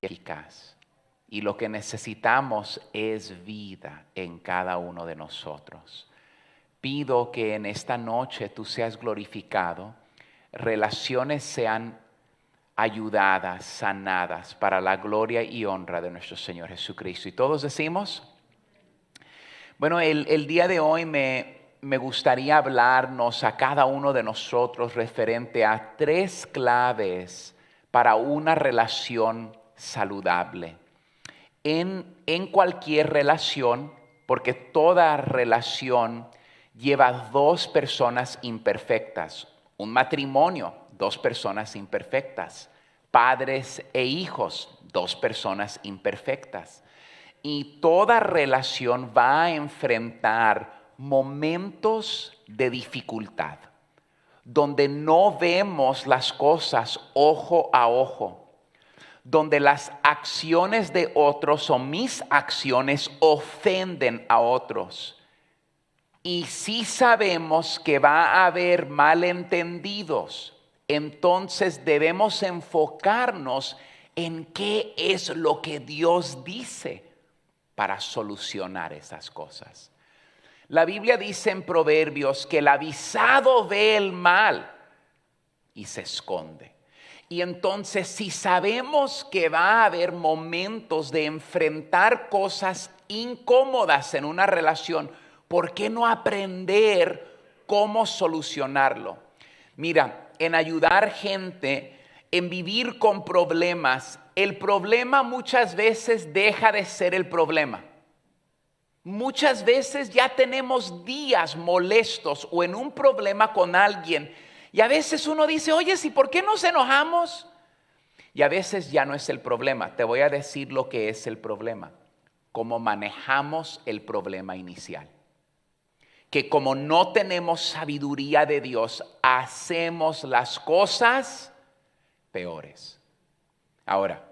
eficaz. Y lo que necesitamos es vida en cada uno de nosotros. Pido que en esta noche tú seas glorificado, relaciones sean ayudadas, sanadas para la gloria y honra de nuestro Señor Jesucristo. Y todos decimos, bueno, el día de hoy me gustaría hablarnos a cada uno de nosotros referente a 3 claves para una relación saludable. En cualquier relación, porque toda relación lleva 2 personas imperfectas. Un matrimonio, 2 personas imperfectas. Padres e hijos, 2 personas imperfectas. Y toda relación va a enfrentar momentos de dificultad, donde no vemos las cosas ojo a ojo, donde las acciones de otros o mis acciones ofenden a otros. Y si sabemos que va a haber malentendidos, entonces debemos enfocarnos en qué es lo que Dios dice para solucionar esas cosas. La Biblia dice en Proverbios que el avisado ve el mal y se esconde. Y entonces, si sabemos que va a haber momentos de enfrentar cosas incómodas en una relación, ¿por qué no aprender cómo solucionarlo? Mira, en ayudar gente, en vivir con problemas, el problema muchas veces deja de ser el problema. Muchas veces ya tenemos días molestos o en un problema con alguien. Y a veces uno dice, oye, ¿y por qué nos enojamos? Y a veces ya no es el problema. Te voy a decir lo que es el problema. Cómo manejamos el problema inicial. Que como no tenemos sabiduría de Dios, hacemos las cosas peores. Ahora,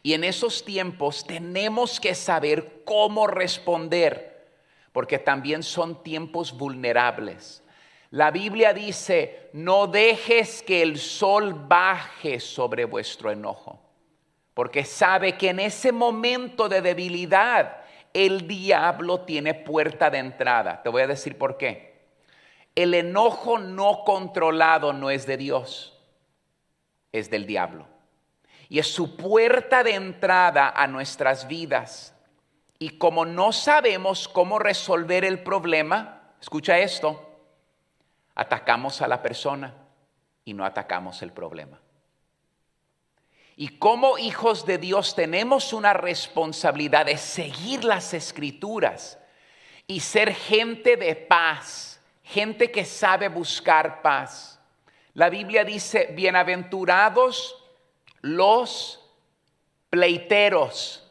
y en esos tiempos tenemos que saber cómo responder, porque también son tiempos vulnerables. La Biblia dice, no dejes que el sol baje sobre vuestro enojo, porque sabe que en ese momento de debilidad el diablo tiene puerta de entrada. Te voy a decir por qué. El enojo no controlado no es de Dios, es del diablo. Y es su puerta de entrada a nuestras vidas. Y como no sabemos cómo resolver el problema, escucha esto, atacamos a la persona y no atacamos el problema. Y como hijos de Dios tenemos una responsabilidad de seguir las Escrituras y ser gente de paz, gente que sabe buscar paz. La Biblia dice, bienaventurados los pleiteros,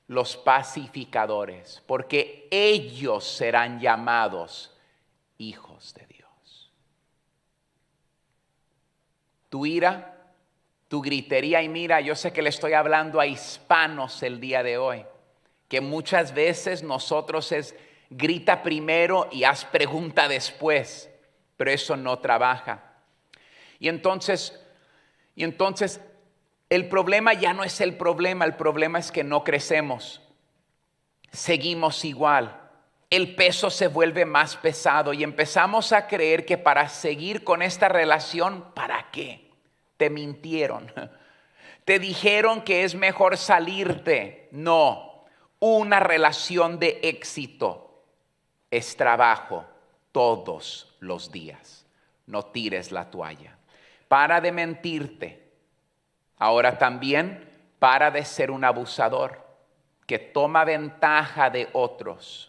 los pacificadores, porque ellos serán llamados hijos de Dios. Tu ira, tu gritería, y mira, yo sé que le estoy hablando a hispanos el día de hoy, que muchas veces nosotros es grita primero y haz pregunta después, pero eso no trabaja. Y entonces el problema ya no es el problema es que no crecemos, seguimos igual. El peso se vuelve más pesado y empezamos a creer que para seguir con esta relación, ¿para qué? Te mintieron. Te dijeron que es mejor salirte. No, una relación de éxito es trabajo todos los días. No tires la toalla. Para de mentirte. Ahora también para de ser un abusador que toma ventaja de otros.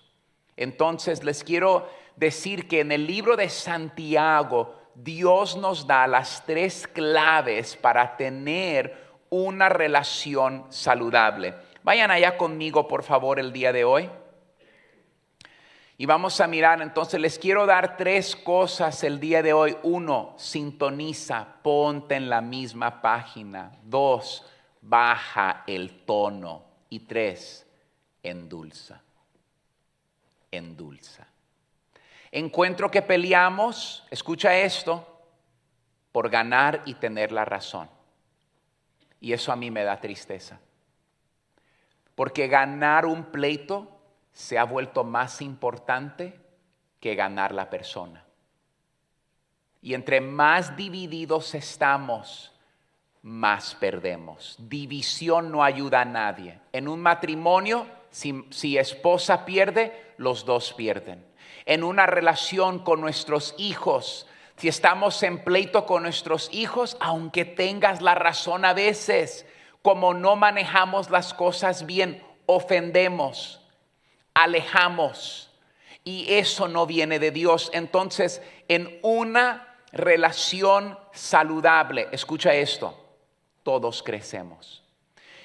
Entonces les quiero decir que en el libro de Santiago Dios nos da las 3 claves para tener una relación saludable. Vayan allá conmigo, por favor, el día de hoy. Y vamos a mirar, entonces les quiero dar 3 cosas el día de hoy. 1, sintoniza, ponte en la misma página. 2, baja el tono. Y 3, endulza. Endulza. Encuentro que peleamos, escucha esto, por ganar y tener la razón. Y eso a mí me da tristeza. Porque ganar un pleito se ha vuelto más importante que ganar la persona. Y entre más divididos estamos, más perdemos. División no ayuda a nadie. En un matrimonio, si esposa pierde, los dos pierden. En una relación con nuestros hijos, si estamos en pleito con nuestros hijos, aunque tengas la razón a veces, como no manejamos las cosas bien, ofendemos, alejamos. Y eso no viene de Dios. Entonces, en una relación saludable, escucha esto, todos crecemos.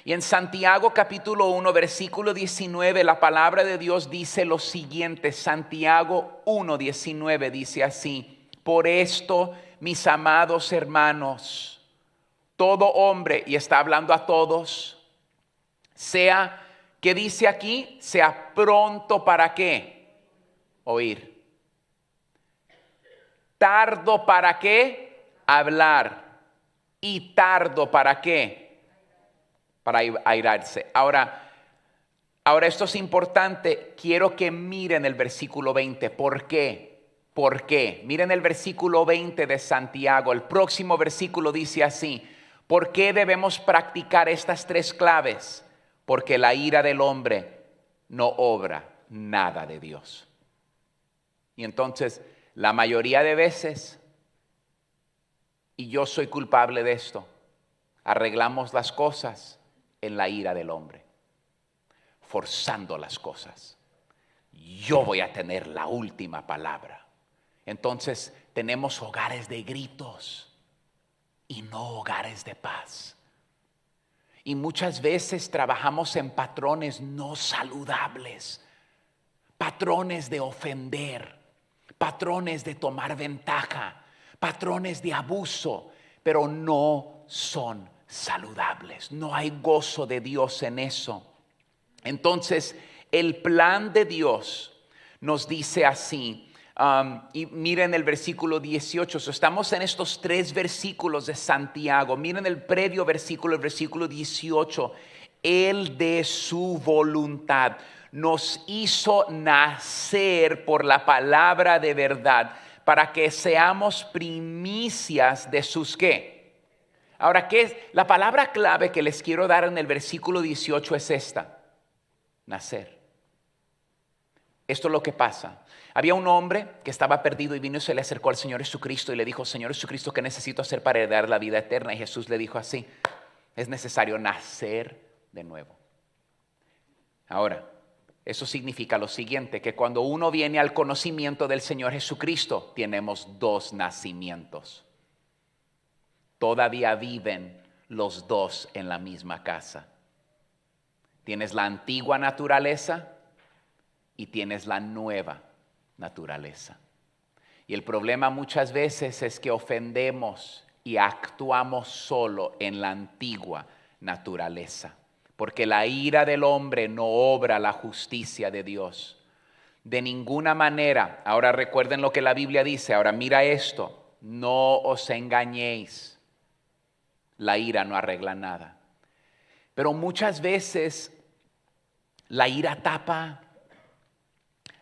Y en Santiago capítulo 1, versículo 19, la palabra de Dios dice lo siguiente. Santiago 1, 19 dice así: por esto, mis amados hermanos, todo hombre, y está hablando a todos, sea, ¿qué dice aquí? Sea pronto para ¿qué? Oír. Tardo para ¿qué? Hablar. Y tardo para ¿qué? Para airarse. Ahora esto es importante. Quiero que miren el versículo 20. ¿Por qué? ¿Por qué? Miren el versículo 20 de Santiago. El próximo versículo dice así: ¿por qué debemos practicar estas tres claves? Porque la ira del hombre no obra nada de Dios. Y entonces, la mayoría de veces, y yo soy culpable de esto, arreglamos las cosas en la ira del hombre, forzando las cosas. Yo voy a tener la última palabra. Entonces tenemos hogares de gritos y no hogares de paz. Y muchas veces trabajamos en patrones no saludables, patrones de ofender, patrones de tomar ventaja, patrones de abuso, pero no son saludables. No hay gozo de Dios en eso. Entonces, el plan de Dios nos dice así, y miren el versículo 18. Estamos en estos tres versículos de Santiago. Miren el previo versículo, el versículo 18. Él de su voluntad nos hizo nacer por la palabra de verdad, para que seamos primicias de sus ¿qué? Ahora, ¿qué es? La palabra clave que les quiero dar en el versículo 18 es esta: nacer. Esto es lo que pasa. Había un hombre que estaba perdido y vino y se le acercó al Señor Jesucristo y le dijo: Señor Jesucristo, ¿qué necesito hacer para heredar la vida eterna? Y Jesús le dijo así: es necesario nacer de nuevo. Ahora, eso significa lo siguiente, que cuando uno viene al conocimiento del Señor Jesucristo, tenemos dos nacimientos. Todavía viven los dos en la misma casa. Tienes la antigua naturaleza y tienes la nueva naturaleza. Y el problema muchas veces es que ofendemos y actuamos solo en la antigua naturaleza, porque la ira del hombre no obra la justicia de Dios. De ninguna manera. Ahora recuerden lo que la Biblia dice. Ahora mira esto: no os engañéis. La ira no arregla nada. Pero muchas veces la ira tapa,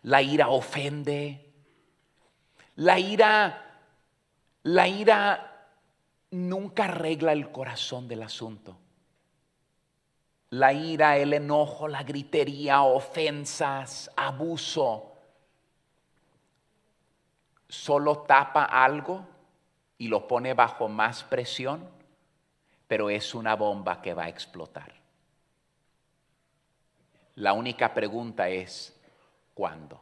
la ira ofende, la ira nunca arregla el corazón del asunto. La ira, el enojo, la gritería, ofensas, abuso, solo tapa algo y lo pone bajo más presión, pero es una bomba que va a explotar. La única pregunta es: ¿cuándo?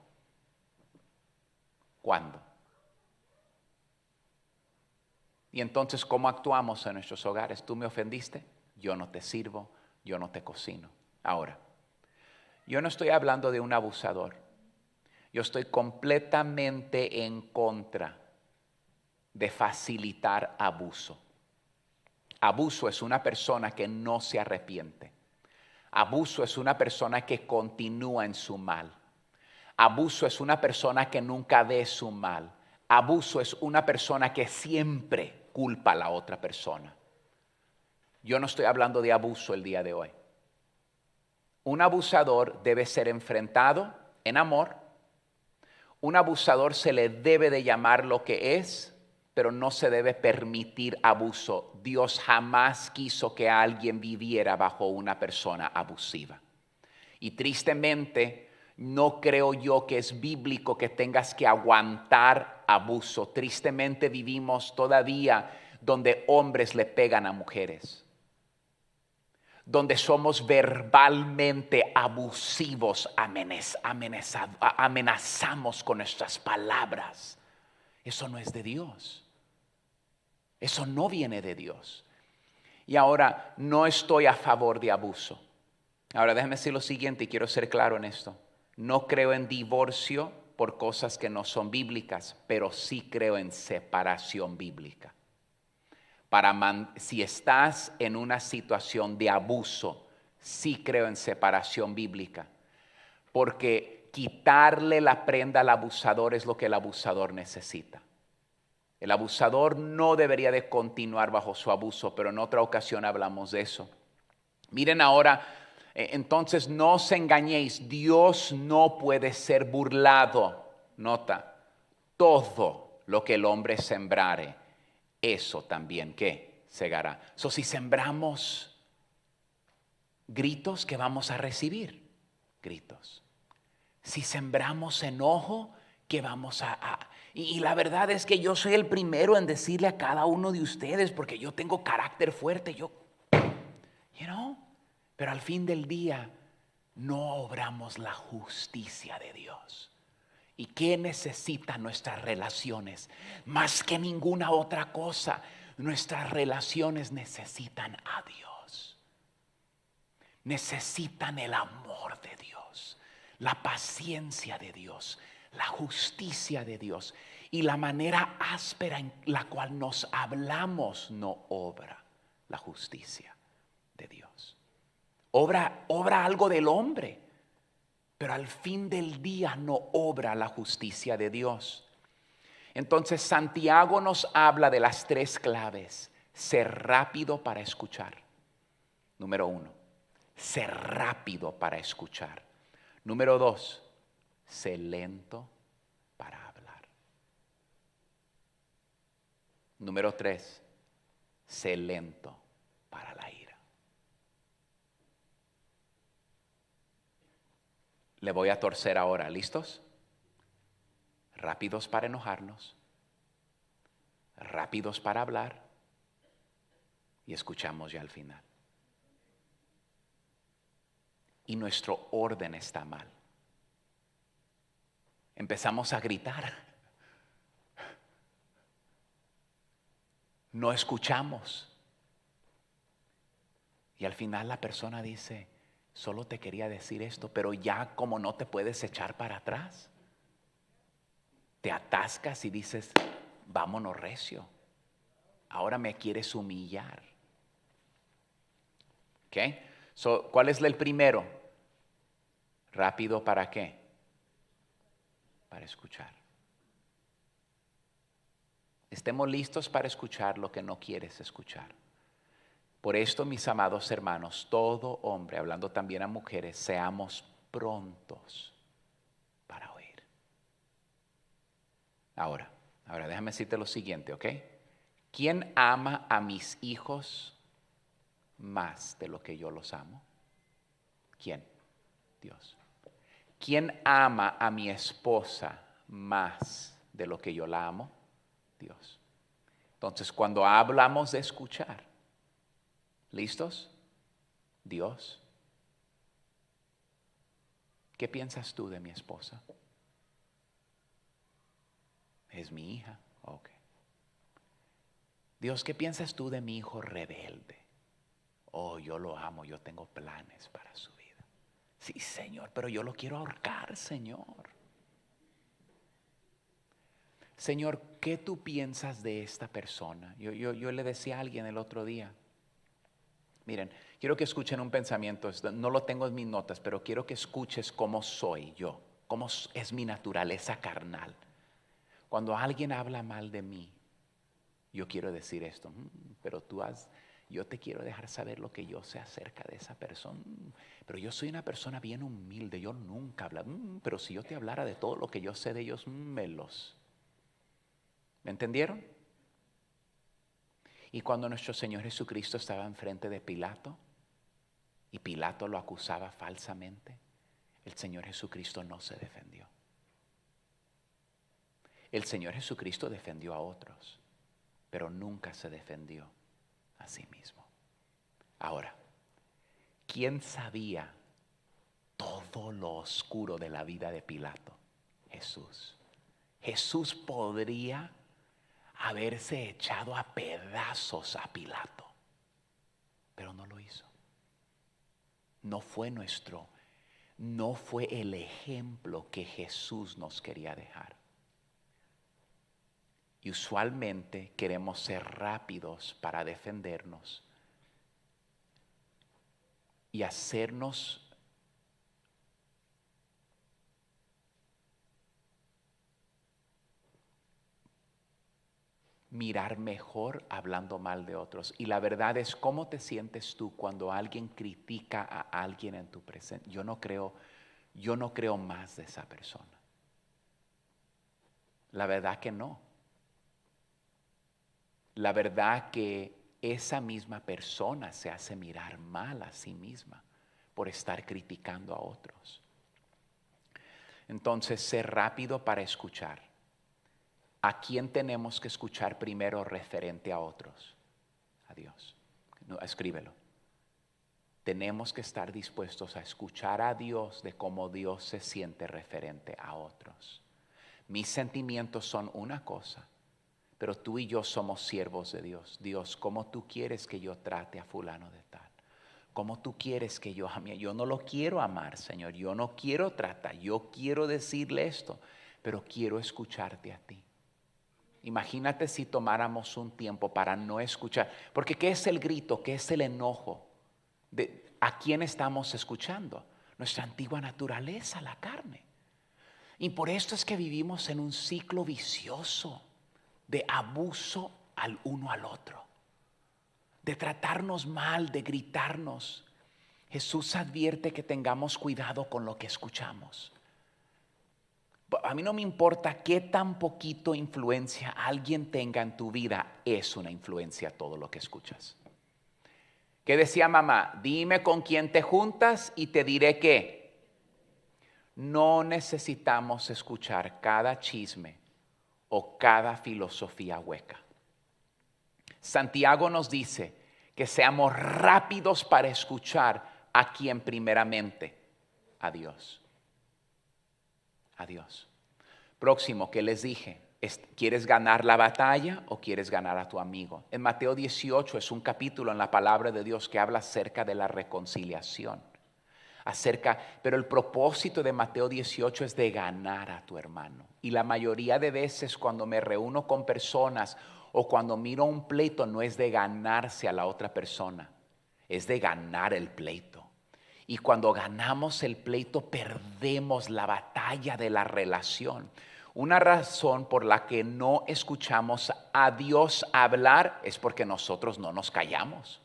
¿Cuándo? Y entonces, ¿cómo actuamos en nuestros hogares? Tú me ofendiste, yo no te sirvo, yo no te cocino. Ahora, yo no estoy hablando de un abusador. Yo estoy completamente en contra de facilitar abuso. Abuso es una persona que no se arrepiente. Abuso es una persona que continúa en su mal. Abuso es una persona que nunca ve su mal. Abuso es una persona que siempre culpa a la otra persona. Yo no estoy hablando de abuso el día de hoy. Un abusador debe ser enfrentado en amor. Un abusador se le debe de llamar lo que es, pero no se debe permitir abuso. Dios jamás quiso que alguien viviera bajo una persona abusiva. Y tristemente, no creo yo que es bíblico que tengas que aguantar abuso. Tristemente vivimos todavía donde hombres le pegan a mujeres, donde somos verbalmente abusivos, amenazamos con nuestras palabras. Eso no es de Dios. Eso no viene de Dios. Y ahora, no estoy a favor de abuso. Ahora déjame decir lo siguiente y quiero ser claro en esto. No creo en divorcio por cosas que no son bíblicas, pero sí creo en separación bíblica. Si estás en una situación de abuso, sí creo en separación bíblica. Porque quitarle la prenda al abusador es lo que el abusador necesita. El abusador no debería de continuar bajo su abuso, pero en otra ocasión hablamos de eso. Miren ahora, entonces no os engañéis, Dios no puede ser burlado. Nota, todo lo que el hombre sembrare, eso también, ¿qué? Segará. Si sembramos gritos, ¿qué vamos a recibir? Gritos. Si sembramos enojo, ¿qué vamos a y la verdad es que yo soy el primero en decirle a cada uno de ustedes, porque yo tengo carácter fuerte, pero al fin del día no obramos la justicia de Dios. ¿Y qué necesitan nuestras relaciones? Más que ninguna otra cosa, nuestras relaciones necesitan a Dios. Necesitan el amor de Dios, la paciencia de Dios, la justicia de Dios. Y la manera áspera en la cual nos hablamos no obra la justicia de Dios. Obra algo del hombre, pero al fin del día no obra la justicia de Dios. Entonces Santiago nos habla de las tres claves. Ser rápido para escuchar. Número 1, ser rápido para escuchar. Número 2, ser lento para hablar. Número 3, ser lento para la ira. Le voy a torcer ahora, ¿listos? Rápidos para enojarnos, rápidos para hablar y escuchamos ya al final. Y nuestro orden está mal. Empezamos a gritar. No escuchamos. Y al final la persona dice, solo te quería decir esto, pero ya como no te puedes echar para atrás, te atascas y dices, vámonos recio. Ahora me quieres humillar. ¿Ok? ¿Cuál es el primero? ¿Rápido para qué? Para escuchar. Estemos listos para escuchar lo que no quieres escuchar. Por esto, mis amados hermanos, todo hombre, hablando también a mujeres, seamos prontos para oír. Ahora déjame decirte lo siguiente, ¿ok? ¿Quién ama a mis hijos más de lo que yo los amo? ¿Quién? Dios. ¿Quién ama a mi esposa más de lo que yo la amo? Dios. Entonces, cuando hablamos de escuchar, ¿listos? Dios. ¿Qué piensas tú de mi esposa? Es mi hija. Ok. Dios, ¿qué piensas tú de mi hijo rebelde? Oh, yo lo amo, yo tengo planes para su vida. Sí, Señor, pero yo lo quiero ahorcar, Señor. Señor, ¿qué tú piensas de esta persona? Yo le decía a alguien el otro día, miren, quiero que escuchen un pensamiento, no lo tengo en mis notas, pero quiero que escuches cómo soy yo, cómo es mi naturaleza carnal. Cuando alguien habla mal de mí, yo quiero decir esto, pero tú has yo te quiero dejar saber lo que yo sé acerca de esa persona. Pero yo soy una persona bien humilde, yo nunca hablo. Pero si yo te hablara de todo lo que yo sé de ellos, ¿Me entendieron? Y cuando nuestro Señor Jesucristo estaba enfrente de Pilato, y Pilato lo acusaba falsamente, el Señor Jesucristo no se defendió. El Señor Jesucristo defendió a otros, pero nunca se defendió a sí mismo. Ahora, ¿quién sabía todo lo oscuro de la vida de Pilato? Jesús. Jesús podría haberse echado a pedazos a Pilato, pero no lo hizo. No fue el ejemplo que Jesús nos quería dejar. Y usualmente queremos ser rápidos para defendernos y hacernos mirar mejor hablando mal de otros. Y la verdad es, ¿cómo te sientes tú cuando alguien critica a alguien en tu presencia? Yo no creo más de esa persona. La verdad que no. La verdad que esa misma persona se hace mirar mal a sí misma por estar criticando a otros. Entonces, ser rápido para escuchar. ¿A quién tenemos que escuchar primero referente a otros? A Dios. No, escríbelo. Tenemos que estar dispuestos a escuchar a Dios de cómo Dios se siente referente a otros. Mis sentimientos son una cosa, pero tú y yo somos siervos de Dios. Dios, ¿cómo tú quieres que yo trate a fulano de tal? ¿Cómo tú quieres que yo ame? Yo no lo quiero amar, Señor. Yo no quiero tratar. Yo quiero decirle esto, pero quiero escucharte a ti. Imagínate si tomáramos un tiempo para no escuchar. Porque ¿qué es el grito? ¿Qué es el enojo? ¿A quién estamos escuchando? Nuestra antigua naturaleza, la carne. Y por esto es que vivimos en un ciclo vicioso de abuso al uno al otro, de tratarnos mal, de gritarnos. Jesús advierte que tengamos cuidado con lo que escuchamos. A mí no me importa qué tan poquito influencia alguien tenga en tu vida, es una influencia todo lo que escuchas. ¿Qué decía mamá? Dime con quién te juntas y te diré qué. No necesitamos escuchar cada chisme o cada filosofía hueca. Santiago nos dice que seamos rápidos para escuchar a quien primeramente, a Dios. A Dios. Próximo, ¿qué les dije? ¿Quieres ganar la batalla o quieres ganar a tu amigo? En Mateo 18 es un capítulo en la palabra de Dios que habla acerca de la reconciliación. Pero el propósito de Mateo 18 es de ganar a tu hermano. Y la mayoría de veces cuando me reúno con personas o cuando miro un pleito no es de ganarse a la otra persona, es de ganar el pleito. Y cuando ganamos el pleito perdemos la batalla de la relación. Una razón por la que no escuchamos a Dios hablar es porque nosotros no nos callamos.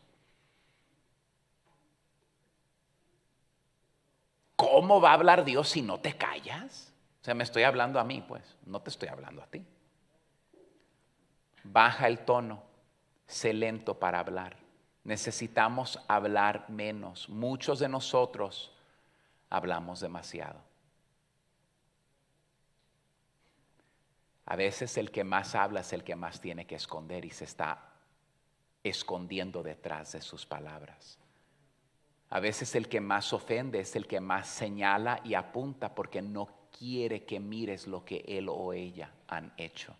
¿Cómo va a hablar Dios si no te callas? O sea, me estoy hablando a mí, pues, no te estoy hablando a ti. Baja el tono, sé lento para hablar. Necesitamos hablar menos. Muchos de nosotros hablamos demasiado. A veces el que más habla es el que más tiene que esconder y se está escondiendo detrás de sus palabras. A veces el que más ofende es el que más señala y apunta porque no quiere que mires lo que él o ella han hecho.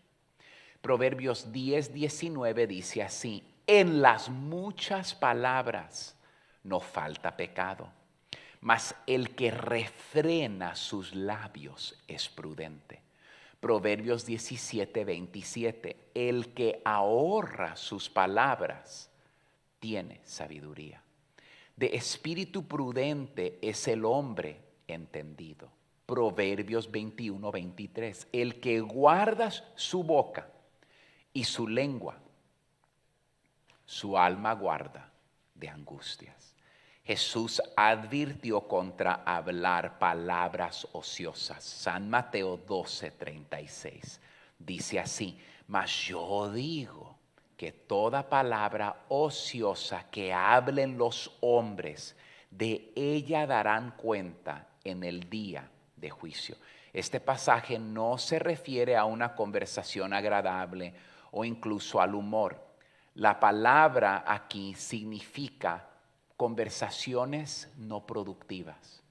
Proverbios 10:19 dice así: en las muchas palabras no falta pecado, mas el que refrena sus labios es prudente. Proverbios 17:27, el que ahorra sus palabras tiene sabiduría. De espíritu prudente es el hombre entendido. Proverbios 21:23, el que guarda su boca y su lengua su alma guarda de angustias. Jesús advirtió contra hablar palabras ociosas. San Mateo 12:36 dice así: mas yo digo que toda palabra ociosa que hablen los hombres, de ella darán cuenta en el día de juicio. Este pasaje no se refiere a una conversación agradable o incluso al humor. La palabra aquí significa conversaciones no productivas.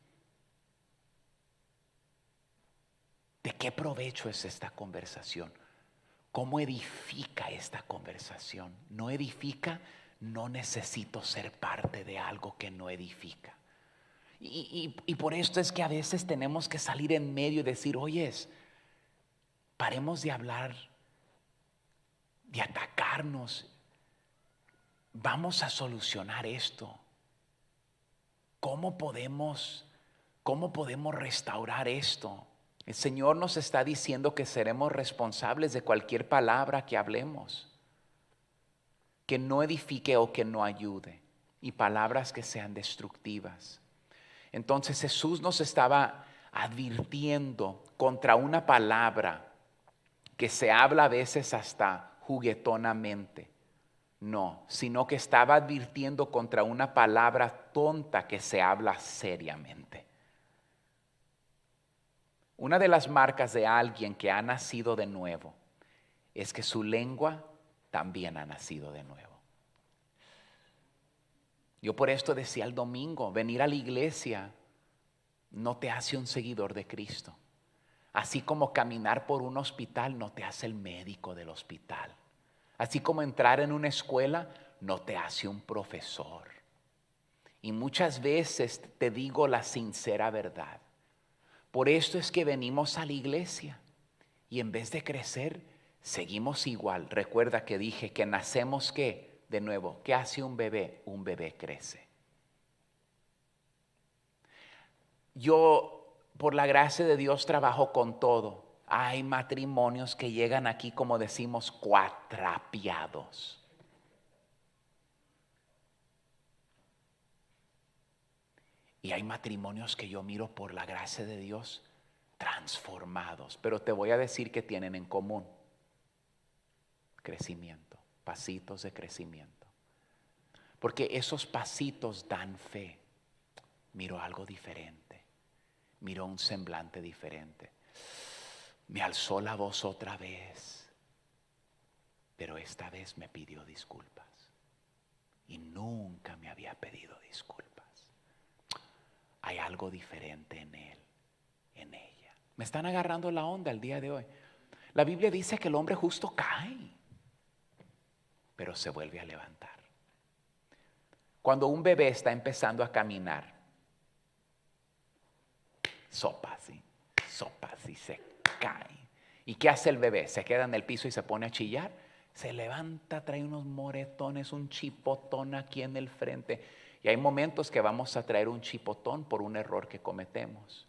¿De qué provecho es esta conversación? ¿Cómo edifica esta conversación? ¿No edifica? No necesito ser parte de algo que no edifica. Y por esto es que a veces tenemos que salir en medio y decir: oyes, paremos de hablar, de atacarnos. Vamos a solucionar esto. ¿Cómo podemos restaurar esto? El Señor nos está diciendo que seremos responsables de cualquier palabra que hablemos, que no edifique o que no ayude, y palabras que sean destructivas. Entonces Jesús nos estaba advirtiendo contra una palabra que se habla a veces hasta juguetonamente. No, sino que estaba advirtiendo contra una palabra tonta que se habla seriamente. Una de las marcas de alguien que ha nacido de nuevo es que su lengua también ha nacido de nuevo. Yo por esto decía el domingo: venir a la iglesia no te hace un seguidor de Cristo. Así como caminar por un hospital no te hace el médico del hospital. Así como entrar en una escuela no te hace un profesor. Y muchas veces te digo la sincera verdad. Por esto es que venimos a la iglesia y en vez de crecer, seguimos igual. Recuerda que dije que nacemos ¿qué? De nuevo. ¿Qué hace un bebé? Un bebé crece. Yo, por la gracia de Dios, trabajo con todo. Hay matrimonios que llegan aquí, como decimos, cuatrapeados. Y hay matrimonios que yo miro, por la gracia de Dios, transformados. Pero te voy a decir que tienen en común: crecimiento, pasitos de crecimiento. Porque esos pasitos dan fe. Miro algo diferente, miro un semblante diferente. Me alzó la voz otra vez, pero esta vez me pidió disculpas. Y nunca me había pedido disculpas. Hay algo diferente en él, en ella. Me están agarrando la onda el día de hoy. La Biblia dice que el hombre justo cae, pero se vuelve a levantar. Cuando un bebé está empezando a caminar, sopas y se cae. ¿Y qué hace el bebé? Se queda en el piso y se pone a chillar. Se levanta, trae unos moretones, un chipotón aquí en el frente. Y hay momentos que vamos a traer un chipotón por un error que cometemos.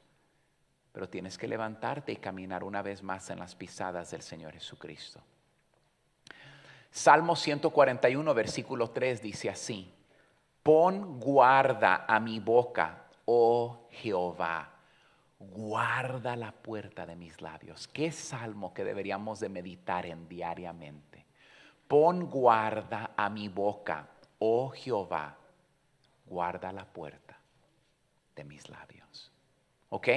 Pero tienes que levantarte y caminar una vez más en las pisadas del Señor Jesucristo. Salmo 141, versículo 3 dice así: pon guarda a mi boca, oh Jehová. Guarda la puerta de mis labios. Qué salmo que deberíamos de meditar en diariamente. Pon guarda a mi boca, oh Jehová. Guarda la puerta de mis labios. ¿Ok?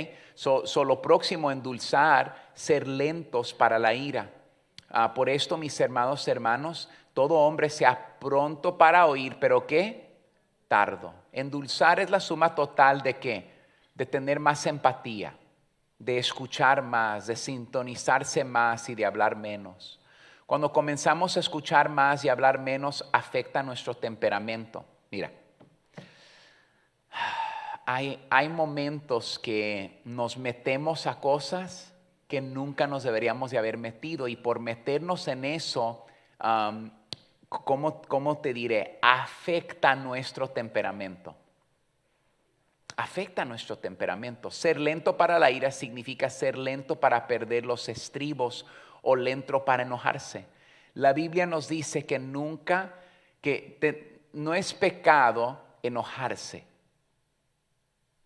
Lo próximo, endulzar, ser lentos para la ira. Por esto, mis hermanos, todo hombre sea pronto para oír, pero ¿qué? Tardo. Endulzar es la suma total de ¿qué? De tener más empatía, de escuchar más, de sintonizarse más y de hablar menos. Cuando comenzamos a escuchar más y hablar menos, afecta nuestro temperamento. Mira, hay momentos que nos metemos a cosas que nunca nos deberíamos de haber metido, y por meternos en eso, ¿cómo te diré? Afecta nuestro temperamento. Afecta nuestro temperamento. Ser lento para la ira significa ser lento para perder los estribos o lento para enojarse. La Biblia nos dice que nunca no es pecado enojarse,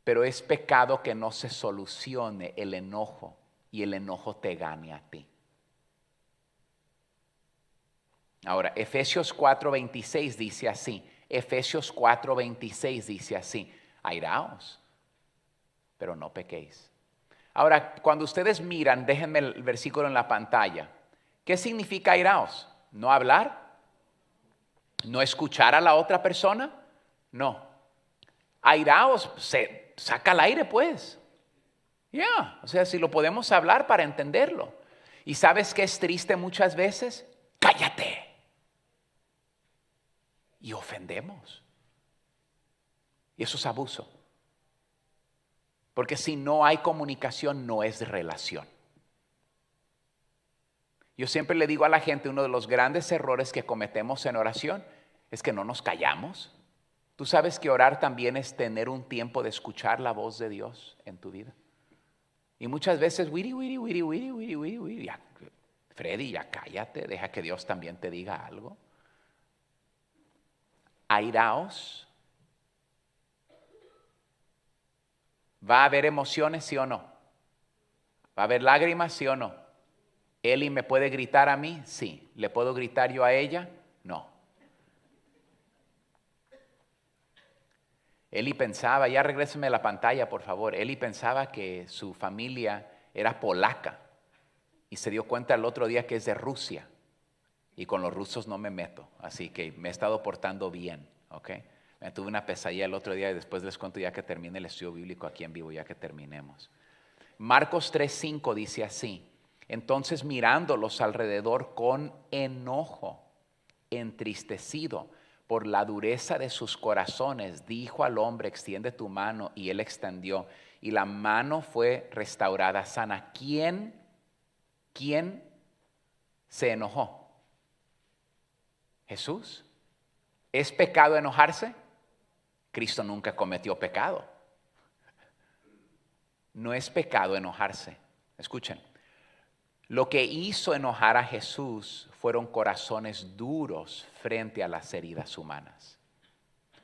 pero es pecado que no se solucione el enojo y el enojo te gane a ti. Ahora, Efesios 4:26 dice así. Efesios 4:26 dice así. Airaos, pero no pequéis. Ahora, cuando ustedes miran, déjenme el versículo en la pantalla. ¿Qué significa airaos? ¿No hablar? ¿No escuchar a la otra persona? No. Airaos, se saca al aire pues. O sea, si lo podemos hablar para entenderlo. ¿Y sabes qué es triste muchas veces? Cállate. Y ofendemos. Y eso es abuso. Porque si no hay comunicación, no es relación. Yo siempre le digo a la gente, uno de los grandes errores que cometemos en oración es que no nos callamos. Tú sabes que orar también es tener un tiempo de escuchar la voz de Dios en tu vida. Y muchas veces, ya, Freddy, ya cállate, deja que Dios también te diga algo. Airaos. ¿Va a haber emociones, sí o no? ¿Va a haber lágrimas, sí o no? ¿Eli me puede gritar a mí? Sí. ¿Le puedo gritar yo a ella? No. Eli pensaba, ya regréseme a la pantalla por favor, Eli pensaba que su familia era polaca y se dio cuenta el otro día que es de Rusia y con los rusos no me meto, así que me he estado portando bien, ¿ok? Me tuve una pesadilla el otro día y después les cuento ya que termine el estudio bíblico aquí en vivo, ya que terminemos. Marcos 3:5 dice así: entonces mirándolos alrededor con enojo, entristecido por la dureza de sus corazones, dijo al hombre, extiende tu mano, y él extendió, y la mano fue restaurada sana. ¿Quién se enojó? Jesús. ¿Es pecado enojarse? Cristo nunca cometió pecado. No es pecado enojarse. Escuchen. Lo que hizo enojar a Jesús fueron corazones duros frente a las heridas humanas.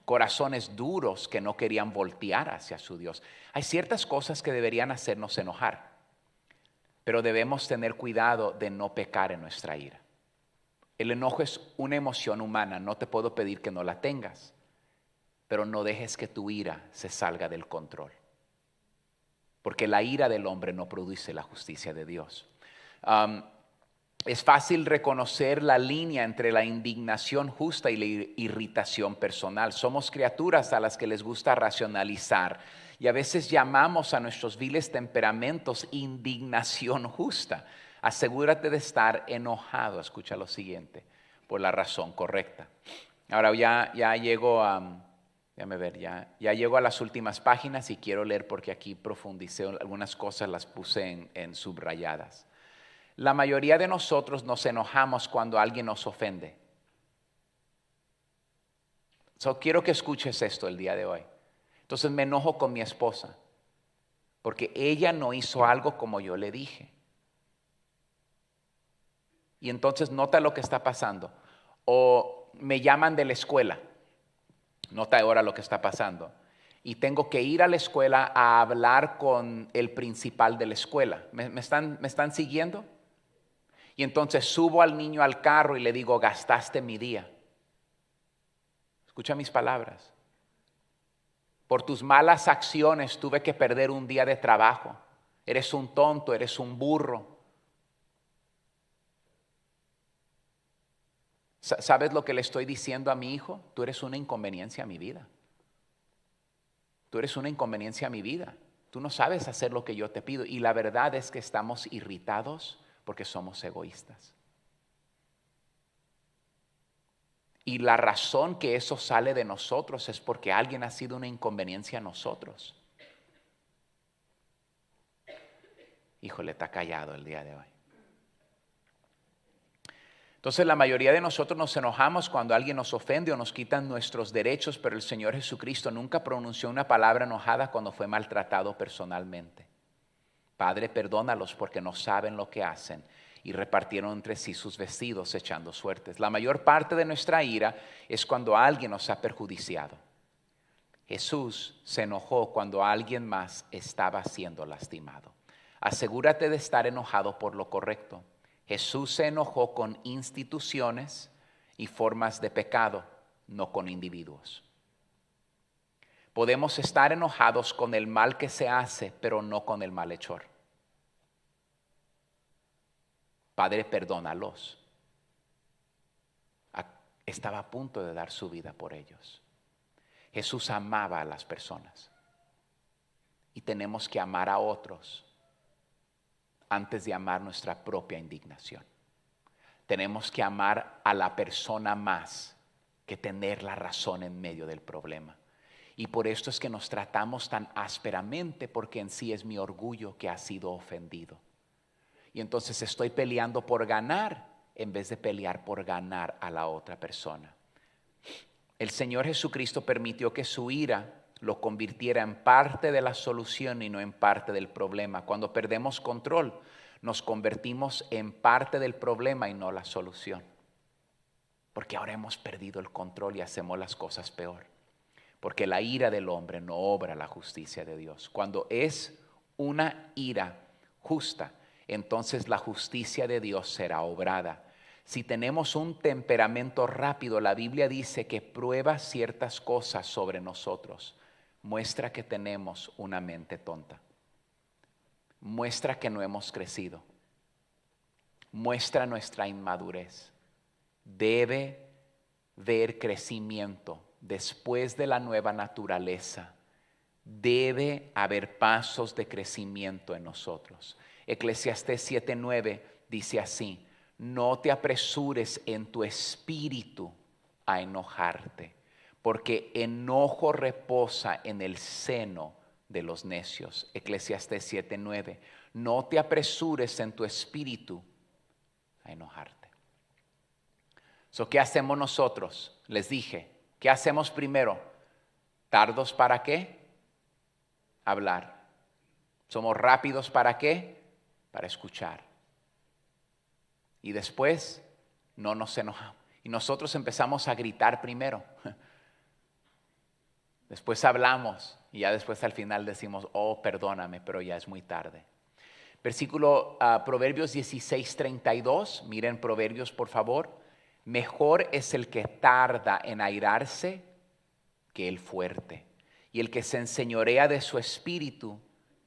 Corazones duros que no querían voltear hacia su Dios. Hay ciertas cosas que deberían hacernos enojar, pero debemos tener cuidado de no pecar en nuestra ira. El enojo es una emoción humana, no te puedo pedir que no la tengas, pero no dejes que tu ira se salga del control. Porque la ira del hombre no produce la justicia de Dios. Es fácil reconocer la línea entre la indignación justa y la irritación personal. Somos criaturas a las que les gusta racionalizar y a veces llamamos a nuestros viles temperamentos indignación justa. Asegúrate de estar enojado, escucha lo siguiente, por la razón correcta. Ahora ya llego a... Déjame ver, ya llego a las últimas páginas y quiero leer porque aquí profundicé algunas cosas, las puse en subrayadas. La mayoría de nosotros nos enojamos cuando alguien nos ofende. Quiero que escuches esto el día de hoy. Entonces me enojo con mi esposa porque ella no hizo algo como yo le dije. Y entonces nota lo que está pasando. O me llaman de la escuela. Nota ahora lo que está pasando. Y tengo que ir a la escuela a hablar con el principal de la escuela. ¿Me están siguiendo? Y entonces subo al niño al carro y le digo, gastaste mi día. Escucha mis palabras. Por tus malas acciones tuve que perder un día de trabajo. Eres un tonto, eres un burro. ¿Sabes lo que le estoy diciendo a mi hijo? Tú eres una inconveniencia a mi vida. Tú eres una inconveniencia a mi vida. Tú no sabes hacer lo que yo te pido. Y la verdad es que estamos irritados porque somos egoístas. Y la razón que eso sale de nosotros es porque alguien ha sido una inconveniencia a nosotros. Híjole, está callado el día de hoy. Entonces la mayoría de nosotros nos enojamos cuando alguien nos ofende o nos quitan nuestros derechos, pero el Señor Jesucristo nunca pronunció una palabra enojada cuando fue maltratado personalmente. Padre, perdónalos porque no saben lo que hacen. y repartieron entre sí sus vestidos echando suertes. La mayor parte de nuestra ira es cuando alguien nos ha perjudiciado. Jesús se enojó cuando alguien más estaba siendo lastimado. Asegúrate de estar enojado por lo correcto. Jesús se enojó con instituciones y formas de pecado, no con individuos. Podemos estar enojados con el mal que se hace, pero no con el malhechor. Padre, perdónalos. Estaba a punto de dar su vida por ellos. Jesús amaba a las personas. Y tenemos que amar a otros antes de amar nuestra propia indignación. Tenemos que amar a la persona más que tener la razón en medio del problema. Y por esto es que nos tratamos tan ásperamente, porque en sí es mi orgullo que ha sido ofendido. Y entonces estoy peleando por ganar en vez de pelear por ganar a la otra persona. El Señor Jesucristo permitió que su ira lo convirtiera en parte de la solución y no en parte del problema. Cuando perdemos control, nos convertimos en parte del problema y no la solución. Porque ahora hemos perdido el control y hacemos las cosas peor. Porque la ira del hombre no obra la justicia de Dios. Cuando es una ira justa, entonces la justicia de Dios será obrada. Si tenemos un temperamento rápido, la Biblia dice que prueba ciertas cosas sobre nosotros. Muestra que tenemos una mente tonta. Muestra que no hemos crecido. Muestra nuestra inmadurez. Debe ver crecimiento después de la nueva naturaleza. Debe haber pasos de crecimiento en nosotros. Eclesiastés 7:9 dice así: no te apresures en tu espíritu a enojarte, porque enojo reposa en el seno de los necios. Eclesiastés 7:9. No te apresures en tu espíritu a enojarte. ¿Qué hacemos nosotros? Les dije, ¿qué hacemos primero? ¿Tardos para qué? Hablar. ¿Somos rápidos para qué? Para escuchar. Y después no nos enojamos. Y nosotros empezamos a gritar primero. Después hablamos y ya después al final decimos, oh, perdóname, pero ya es muy tarde. Versículo Proverbios 16:32. Miren Proverbios, por favor. Mejor es el que tarda en airarse que el fuerte, y el que se enseñorea de su espíritu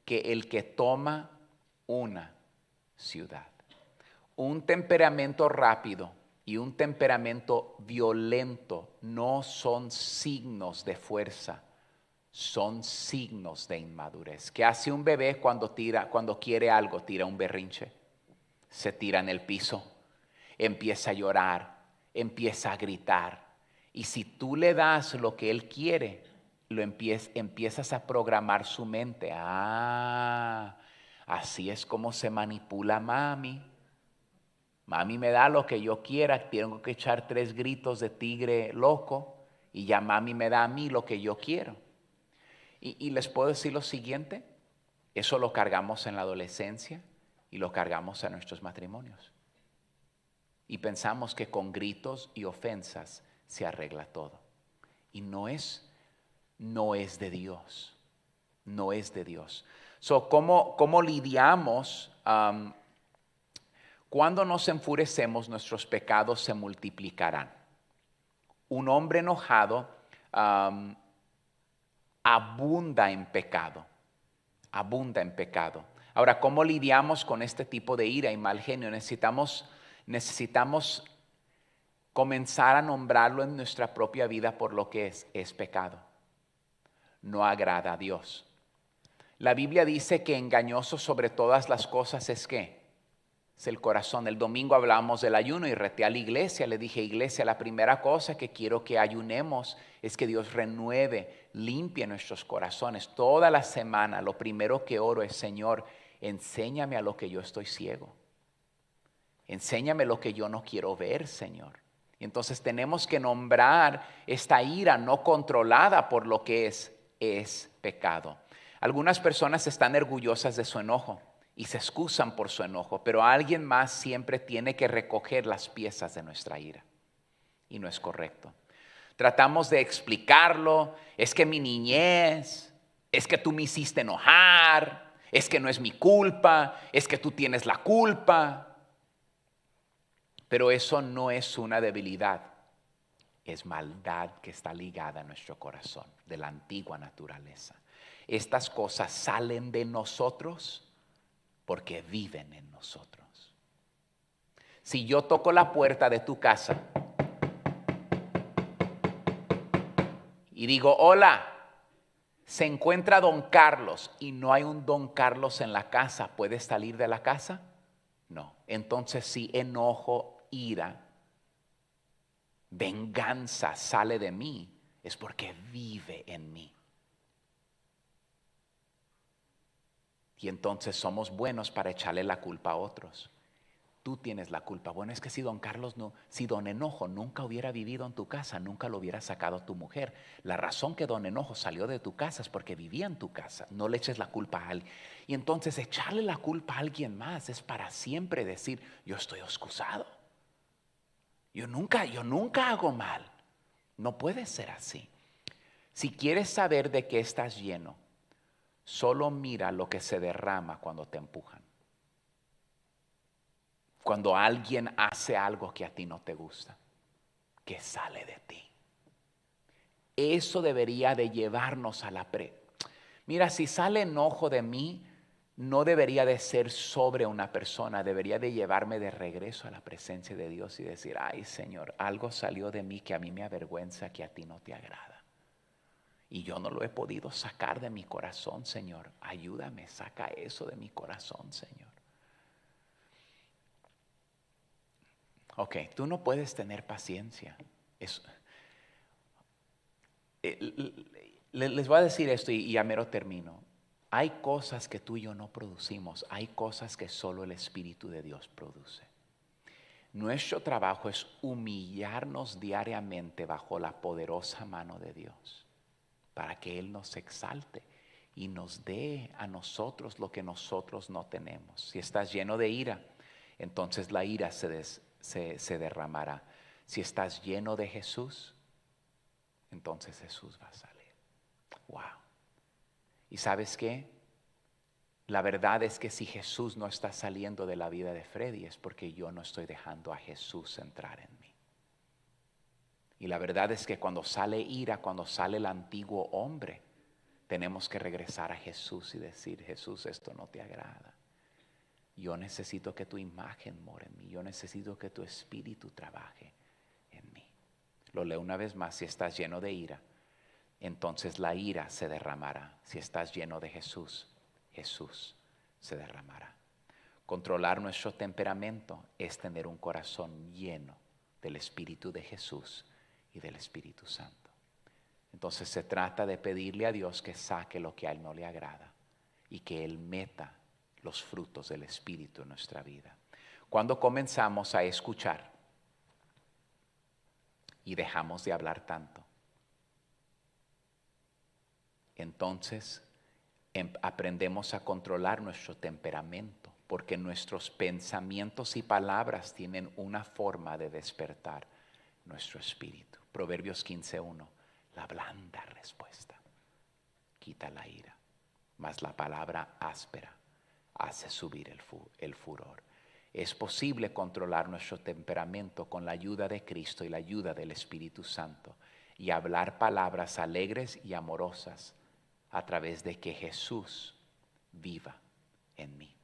que el que toma una ciudad. Un temperamento rápido y un temperamento violento no son signos de fuerza, son signos de inmadurez. ¿Qué hace un bebé cuando quiere algo? Tira un berrinche, se tira en el piso, empieza a llorar, empieza a gritar. Y si tú le das lo que él quiere, empiezas a programar su mente. Así es como se manipula mami. Mami me da lo que yo quiera, tengo que echar 3 gritos de tigre loco y ya mami me da a mí lo que yo quiero. Y les puedo decir lo siguiente, eso lo cargamos en la adolescencia y lo cargamos en nuestros matrimonios. Y pensamos que con gritos y ofensas se arregla todo. Y no es de Dios. No es de Dios. ¿Cómo lidiamos? Cuando nos enfurecemos, nuestros pecados se multiplicarán. Un hombre enojado abunda en pecado. Abunda en pecado. Ahora, ¿cómo lidiamos con este tipo de ira y mal genio? Necesitamos comenzar a nombrarlo en nuestra propia vida por lo que es pecado. No agrada a Dios. La Biblia dice que engañoso sobre todas las cosas es ¿qué? Es el corazón. El domingo hablamos del ayuno y reté a la iglesia. Le dije, iglesia, la primera cosa que quiero que ayunemos es que Dios renueve, limpie nuestros corazones. Toda la semana lo primero que oro es, Señor, enséñame a lo que yo estoy ciego. Enséñame lo que yo no quiero ver, Señor. Y entonces tenemos que nombrar esta ira no controlada por lo que es pecado. Algunas personas están orgullosas de su enojo y se excusan por su enojo, pero alguien más siempre tiene que recoger las piezas de nuestra ira. Y no es correcto. Tratamos de explicarlo, es que mi niñez, es que tú me hiciste enojar, es que no es mi culpa, es que tú tienes la culpa. Pero eso no es una debilidad, es maldad que está ligada a nuestro corazón, de la antigua naturaleza. Estas cosas salen de nosotros porque viven en nosotros. Si yo toco la puerta de tu casa y digo, hola, se encuentra don Carlos y no hay un don Carlos en la casa, ¿puedes salir de la casa? No. Entonces si enojo, ira, venganza sale de mí, es porque vive en mí. Y entonces somos buenos para echarle la culpa a otros. Tú tienes la culpa. Bueno, es que si don Carlos no, si don Enojo nunca hubiera vivido en tu casa, nunca lo hubiera sacado tu mujer. La razón que don Enojo salió de tu casa es porque vivía en tu casa. No le eches la culpa a alguien. Y entonces echarle la culpa a alguien más es para siempre decir, yo estoy excusado. Yo nunca hago mal. No puede ser así. Si quieres saber de qué estás lleno, solo mira lo que se derrama cuando te empujan. Cuando alguien hace algo que a ti no te gusta, que sale de ti. Eso debería de llevarnos a la Mira, si sale enojo de mí, no debería de ser sobre una persona, debería de llevarme de regreso a la presencia de Dios y decir, ay Señor, algo salió de mí que a mí me avergüenza, que a ti no te agrada. Y yo no lo he podido sacar de mi corazón, Señor. Ayúdame, saca eso de mi corazón, Señor. Ok, tú no puedes tener paciencia. Les voy a decir esto y ya mero termino. Hay cosas que tú y yo no producimos. Hay cosas que solo el Espíritu de Dios produce. Nuestro trabajo es humillarnos diariamente bajo la poderosa mano de Dios para que Él nos exalte y nos dé a nosotros lo que nosotros no tenemos. Si estás lleno de ira, entonces la ira se derramará. Si estás lleno de Jesús, entonces Jesús va a salir. Wow. ¿Y sabes qué? La verdad es que si Jesús no está saliendo de la vida de Freddy es porque yo no estoy dejando a Jesús entrar en mí. Y la verdad es que cuando sale ira, cuando sale el antiguo hombre, tenemos que regresar a Jesús y decir, Jesús, esto no te agrada. Yo necesito que tu imagen more en mí. Yo necesito que tu espíritu trabaje en mí. Lo leo una vez más. Si estás lleno de ira, entonces la ira se derramará. Si estás lleno de Jesús, Jesús se derramará. Controlar nuestro temperamento es tener un corazón lleno del Espíritu de Jesús y del Espíritu Santo. Entonces se trata de pedirle a Dios que saque lo que a Él no le agrada y que Él meta los frutos del Espíritu en nuestra vida. Cuando comenzamos a escuchar y dejamos de hablar tanto, entonces aprendemos a controlar nuestro temperamento, porque nuestros pensamientos y palabras tienen una forma de despertar nuestro espíritu. Proverbios 15:1, la blanda respuesta quita la ira, mas la palabra áspera hace subir el furor. Es posible controlar nuestro temperamento con la ayuda de Cristo y la ayuda del Espíritu Santo y hablar palabras alegres y amorosas a través de que Jesús viva en mí.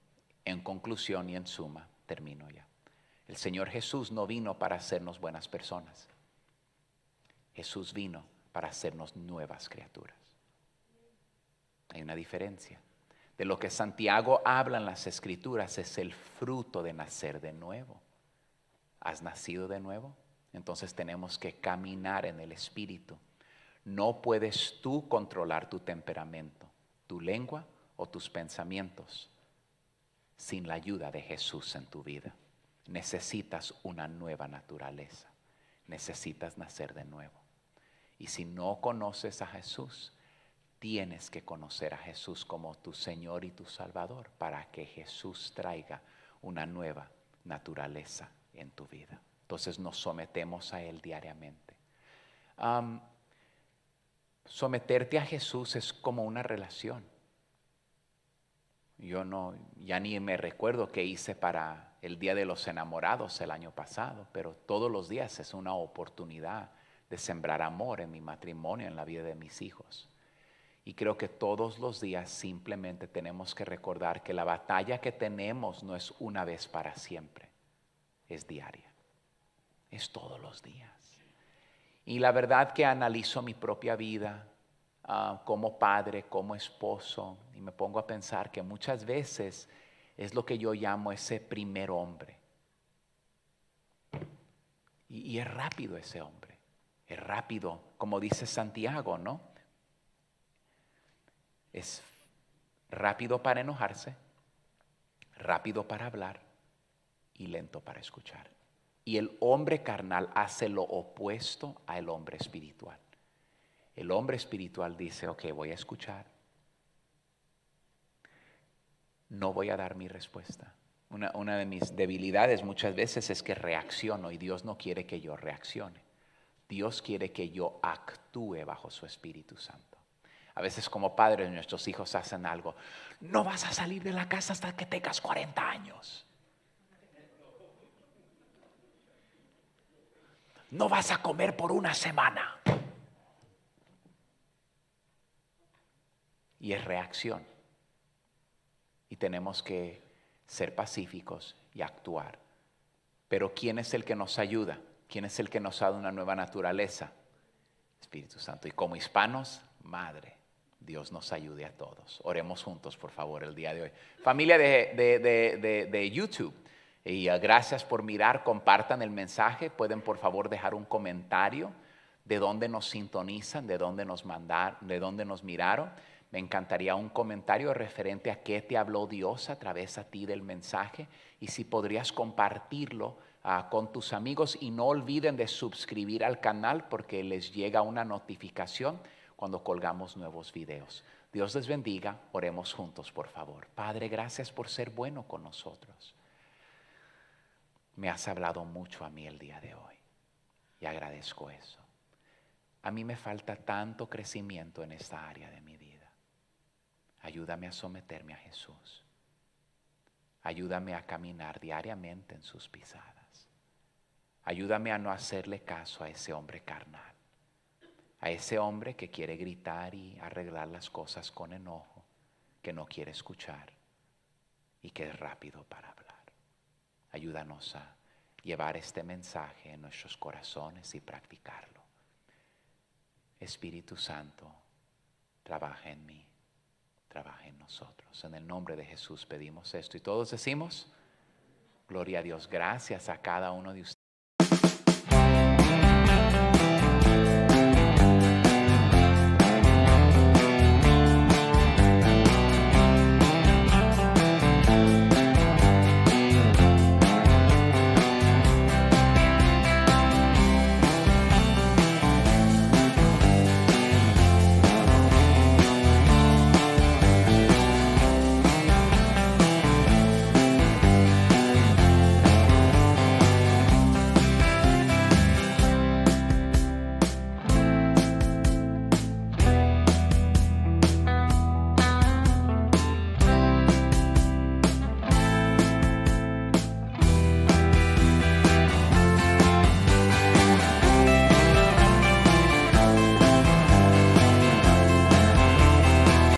En conclusión y en suma, termino ya. El Señor Jesús no vino para hacernos buenas personas. Jesús vino para hacernos nuevas criaturas. Hay una diferencia. De lo que Santiago habla en las Escrituras es el fruto de nacer de nuevo. ¿Has nacido de nuevo? Entonces tenemos que caminar en el Espíritu. No puedes tú controlar tu temperamento, tu lengua o tus pensamientos sin la ayuda de Jesús en tu vida. Necesitas una nueva naturaleza. Necesitas nacer de nuevo. Y si no conoces a Jesús, tienes que conocer a Jesús como tu Señor y tu Salvador para que Jesús traiga una nueva naturaleza en tu vida. Entonces nos sometemos a Él diariamente. Someterte a Jesús es como una relación. Yo ya ni me recuerdo qué hice para el Día de los Enamorados el año pasado, pero todos los días es una oportunidad de sembrar amor en mi matrimonio, en la vida de mis hijos. Y creo que todos los días simplemente tenemos que recordar que la batalla que tenemos no es una vez para siempre, es diaria, es todos los días. Y la verdad que analizo mi propia vida como padre, como esposo, y me pongo a pensar que muchas veces es lo que yo llamo ese primer hombre. Y es rápido ese hombre, es rápido, como dice Santiago, ¿no? Es rápido para enojarse, rápido para hablar y lento para escuchar. Y el hombre carnal hace lo opuesto al hombre espiritual. El hombre espiritual dice, ok, voy a escuchar. No voy a dar mi respuesta. Una de mis debilidades muchas veces es que reacciono y Dios no quiere que yo reaccione. Dios quiere que yo actúe bajo su Espíritu Santo. A veces como padres nuestros hijos hacen algo. No vas a salir de la casa hasta que tengas 40 años. No vas a comer por una semana. Y es reacción. Y tenemos que ser pacíficos y actuar. Pero ¿quién es el que nos ayuda? ¿Quién es el que nos da una nueva naturaleza? Espíritu Santo. Y como hispanos, Madre, Dios nos ayude a todos. Oremos juntos, por favor, el día de hoy. Familia de YouTube, y gracias por mirar. Compartan el mensaje. Pueden, por favor, dejar un comentario de dónde nos sintonizan, de dónde nos mandaron, de dónde nos miraron. Me encantaría un comentario referente a qué te habló Dios a través a ti del mensaje, y si podrías compartirlo con tus amigos, y no olviden de suscribir al canal porque les llega una notificación cuando colgamos nuevos videos. Dios les bendiga. Oremos juntos, por favor. Padre, gracias por ser bueno con nosotros. Me has hablado mucho a mí el día de hoy y agradezco eso. A mí me falta tanto crecimiento en esta área de mi vida. Ayúdame a someterme a Jesús. Ayúdame a caminar diariamente en sus pisadas. Ayúdame a no hacerle caso a ese hombre carnal, a ese hombre que quiere gritar y arreglar las cosas con enojo, que no quiere escuchar y que es rápido para hablar. Ayúdanos a llevar este mensaje en nuestros corazones y practicarlo. Espíritu Santo, trabaja en mí. Trabaja en nosotros. En el nombre de Jesús pedimos esto. Y todos decimos, gloria a Dios. Gracias a cada uno de ustedes.